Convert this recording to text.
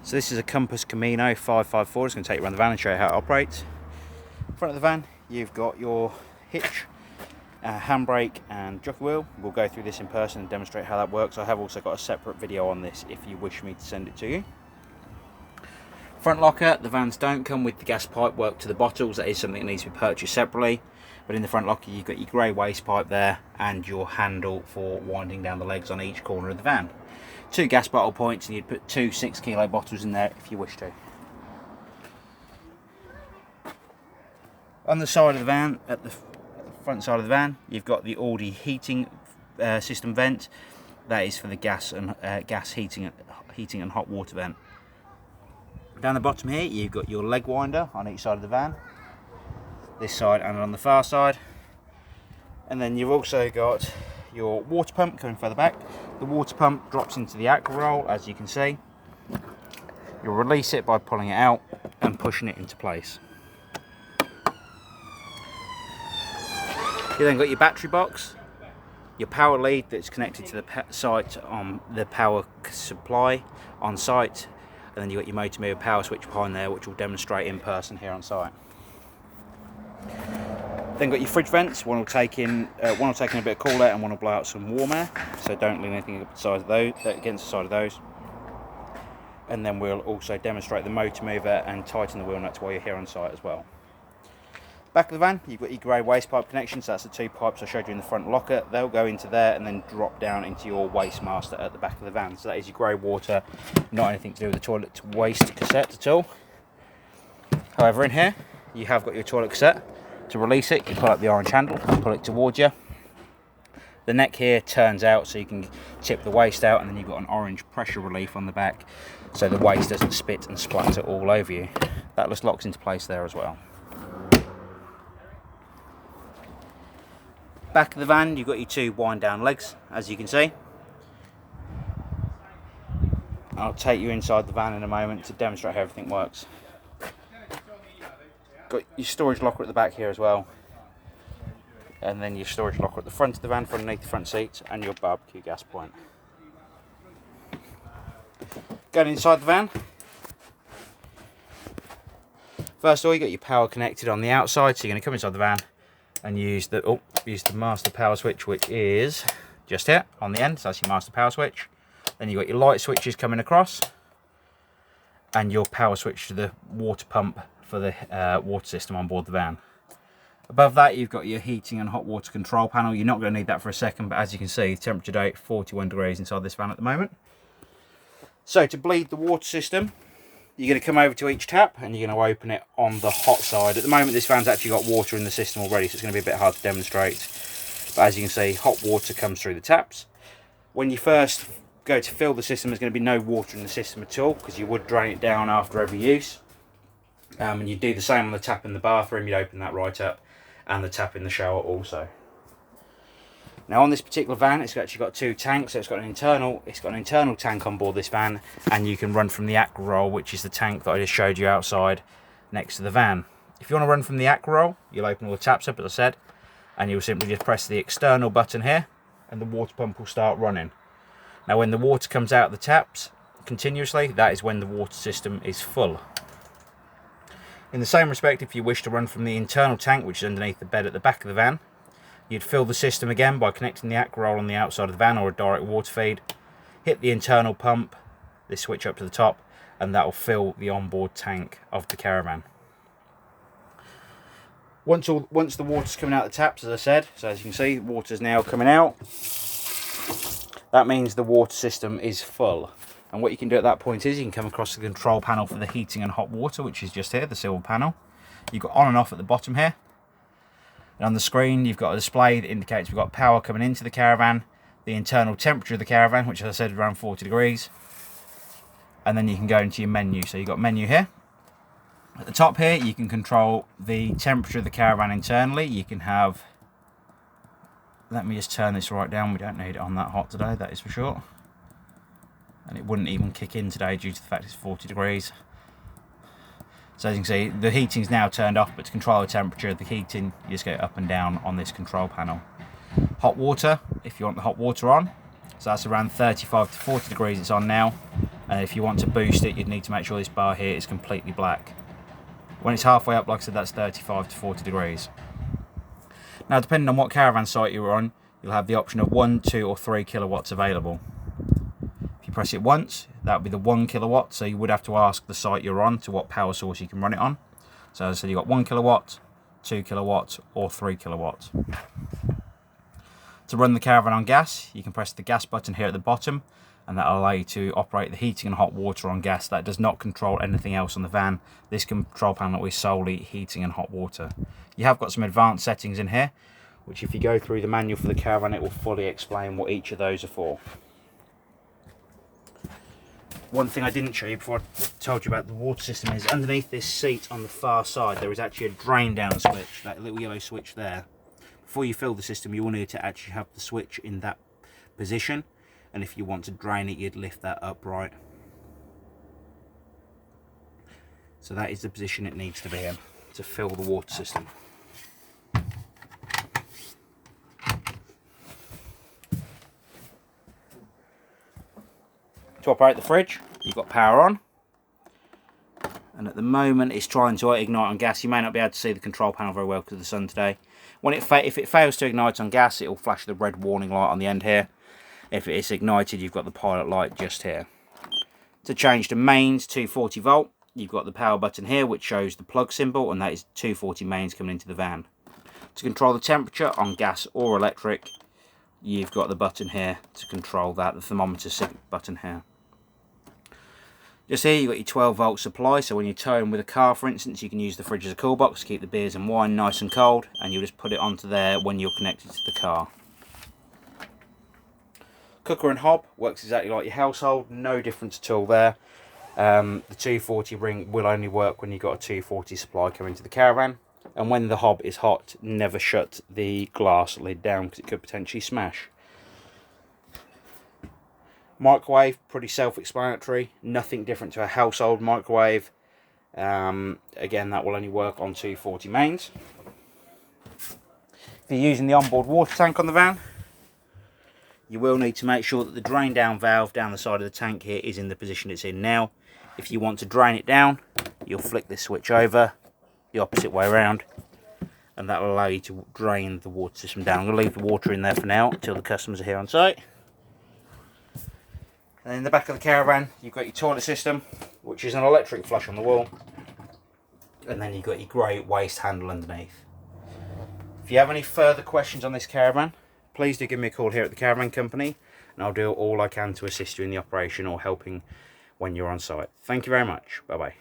So this is a Compass Camino 554. It's going to take you around the van and show you how it operates. In front of the van, you've got your hitch, handbrake and jockey wheel. We'll go through this in person and demonstrate how that works. I have also got a separate video on this if you wish me to send it to you. Front locker, the vans don't come with the gas pipe work to the bottles. That is something that needs to be purchased separately. But in the front locker, you've got your grey waste pipe there and your handle for winding down the legs on each corner of the van. 2 gas bottle points, and you'd put 2 6-kilo bottles in there if you wish to. On the side of the van, at the front side of the van, you've got the Audi heating system vent. That is for the gas heating and hot water vent. Down the bottom here, you've got your leg winder on each side of the van, this side and on the far side. And then you've also got your water pump coming further back. The water pump drops into the aqua roll, as you can see. You'll release it by pulling it out and pushing it into place. You then got your battery box, your power lead that's connected to the site on the power supply on site, and then you've got your motor mover power switch behind there, which will demonstrate in person here on site. Then got your fridge vents. One will take in a bit of cool air and one will blow out some warm air. So don't lean anything against the side of those. And then we'll also demonstrate the motor mover and tighten the wheel nuts while you're here on site as well. Back of the van, you've got your grey waste pipe connection. So that's the 2 pipes I showed you in the front locker. They'll go into there and then drop down into your waste master at the back of the van. So that is your grey water, not anything to do with the toilet waste cassette at all. However, in here you have got your toilet cassette. To release it, you pull up the orange handle and pull it towards you. The neck here turns out so you can tip the waste out, and then you've got an orange pressure relief on the back so the waste doesn't spit and splatter all over you. That just locks into place there as well. Back of the van, you've got your 2 wind down legs, as you can see. I'll take you inside the van in a moment to demonstrate how everything works. Got your storage locker at the back here as well, and then your storage locker at the front of the van for underneath the front seats, and your barbecue gas point. Going inside the van, first of all you got your power connected on the outside, so you're going to come inside the van and use the master power switch, which is just here on the end. So that's your master power switch. Then you've got your light switches coming across, and your power switch to the water pump for the water system on board the van. Above that, you've got your heating and hot water control panel. You're not going to need that for a second, but as you can see, temperature today 41 degrees inside this van at the moment. So to bleed the water system, you're going to come over to each tap and you're going to open it on the hot side. At the moment, this van's actually got water in the system already, so it's going to be a bit hard to demonstrate. But as you can see, hot water comes through the taps. When you first go to fill the system, there's going to be no water in the system at all, because you would drain it down after every use. And you do the same on the tap in the bathroom. You'd open that right up, and the tap in the shower also. Now on this particular van, it's actually got 2 tanks. So it's got an internal tank on board this van, and you can run from the aqua roll, which is the tank that I just showed you outside next to the van. If you want to run from the aqua roll, you'll open all the taps up, as I said, and you'll simply just press the external button here, and the water pump will start running. Now when the water comes out of the taps continuously, that is when the water system is full. In the same respect, if you wish to run from the internal tank, which is underneath the bed at the back of the van, you'd fill the system again by connecting the aqua roll on the outside of the van or a direct water feed, hit the internal pump, this switch up to the top, and that will fill the onboard tank of the caravan. Once the water's coming out of the taps, as I said, so as you can see, water's now coming out. That means the water system is full. And what you can do at that point is you can come across the control panel for the heating and hot water, which is just here, the silver panel. You've got on and off at the bottom here. And on the screen, you've got a display that indicates we've got power coming into the caravan, the internal temperature of the caravan, which as I said is around 40 degrees. And then you can go into your menu. So you've got menu here. At the top here, you can control the temperature of the caravan internally. You can have, let me just turn this right down. We don't need it on that hot today, that is for sure. And it wouldn't even kick in today due to the fact it's 40 degrees. So as you can see, the heating's now turned off, but to control the temperature of the heating, you just go up and down on this control panel. Hot water, if you want the hot water on, so that's around 35 to 40 degrees it's on now. And if you want to boost it, you'd need to make sure this bar here is completely black. When it's halfway up, like I said, that's 35 to 40 degrees. Now, depending on what caravan site you're on, you'll have the option of 1, 2 or 3 kilowatts available. If you press it once, that would be the 1 kilowatt, so you would have to ask the site you're on to what power source you can run it on. So as I said, you've got 1 kilowatt, 2 kilowatts or 3 kilowatts. To run the caravan on gas, you can press the gas button here at the bottom, and that will allow you to operate the heating and hot water on gas. That does not control anything else on the van. This control panel is solely heating and hot water. You have got some advanced settings in here, which if you go through the manual for the caravan, it will fully explain what each of those are for. One thing I didn't show you before I told you about the water system is underneath this seat on the far side there is actually a drain down switch, that little yellow switch there. Before you fill the system, you will need to actually have the switch in that position, and if you want to drain it, you'd lift that upright. So that is the position it needs to be in to fill the water system. To operate the fridge, you've got power on, and at the moment it's trying to ignite on gas. You may not be able to see the control panel very well because of the sun today. If it fails to ignite on gas, it will flash the red warning light on the end here. If it is ignited, you've got the pilot light just here. To change to mains 240 volt, you've got the power button here which shows the plug symbol, and that is 240 mains coming into the van. To control the temperature on gas or electric, you've got the button here to control that, the thermometer button here. Just here you've got your 12 volt supply, so when you're towing with a car for instance, you can use the fridge as a cool box to keep the beers and wine nice and cold, and you'll just put it onto there when you're connected to the car. Cooker and hob works exactly like your household, no difference at all there. The 240 ring will only work when you've got a 240 supply coming to the caravan, and when the hob is hot, never shut the glass lid down because it could potentially smash. Microwave, pretty self-explanatory, nothing different to a household microwave. Again, that will only work on 240 mains. If you're using the onboard water tank on the van, you will need to make sure that the drain down valve down the side of the tank here is in the position it's in now. If you want to drain it down, you'll flick this switch over the opposite way around, and that will allow you to drain the water system down. I'm going to leave the water in there for now until the customers are here on site. And in the back of the caravan, you've got your toilet system, which is an electric flush on the wall, and then you've got your grey waste handle underneath. If you have any further questions on this caravan, please do give me a call here at the Caravan Company, and I'll do all I can to assist you in the operation or helping when you're on site. Thank you very much. Bye bye.